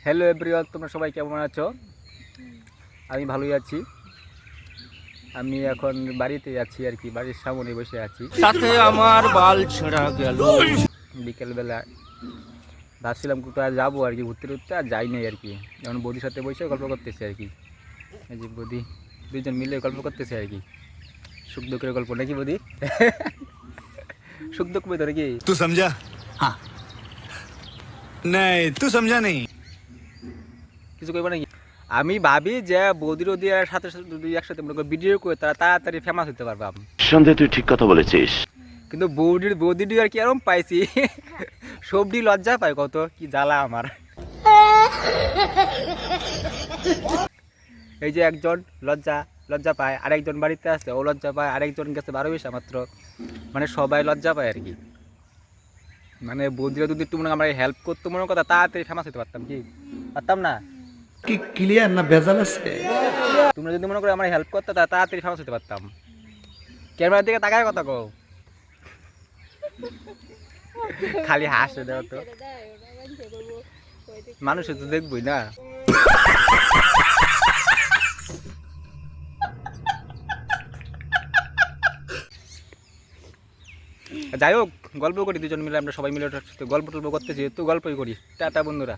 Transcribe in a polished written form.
Hello everyone, তোমরা সবাই কেমন আছো? আমি ভালোই আছি। আমি এখন বাড়িতে আছি আর কি, বাড়ির সামনে বসে আছি। তাতে আমার বাল ছেঁড়া গেল। বিকেলবেলা ভাবছিলাম কোথায় যাবো আর কি, ঘুরতে ঘুরতে, আর যাই নাই আর কি। এখন বৌদির সাথে বসে গল্প করতেছি আর কি। এই যে বৌদি, দুজন মিলে গল্প করতেছে আর কি, সুখ দুঃখের গল্প নাকি বৌদি? সুখ দুঃখ বই ধরে কি तू समझा? हाँ नहीं तू समझा नहीं। কিছু করবো নাকি? আমি ভাবি যে বৌদির ওদির সাথে সাথে যদি একসাথে মনে করি ভিডিও করে তারা তাড়াতাড়ি ফেমাস হতে পারবাম। সন্দেহ তুই ঠিক কথা বলেছিস। কিন্তু বৌদির আর কি এরকম পাইছি, সবডি লজ্জা পায় কত, কি জ্বালা আমার। এই যে একজন লজ্জা পায়, আরেকজন বাড়িতে আসলে ও লজ্জা পায়, আরেকজন গেছে 12 পয়সা মাত্র, মানে সবাই লজ্জা পায় আর কি। মানে বৌদিরা যদি একটু মনে আমার হেল্প করতো মনে কথা, তাড়াতাড়ি ফেমাস হতে পারতাম, কি পারতাম না? কি ক্লিয়ার না ভেজাল আছে? তোমরা যদি মনে করো আমার হেল্প করতে তাড়াতাড়ি ফেমাস হতে পারতাম। ক্যামেরার দিকে তাকায় কথা কও, খালি হাসে দেও তো, মানুষ তো দেখবই না। যাই হোক, গল্প করি দুজন মিলে, আমরা সবাই মিলে গল্প টল্প করতেছি, তো গল্পই করি। টাটা বন্ধুরা।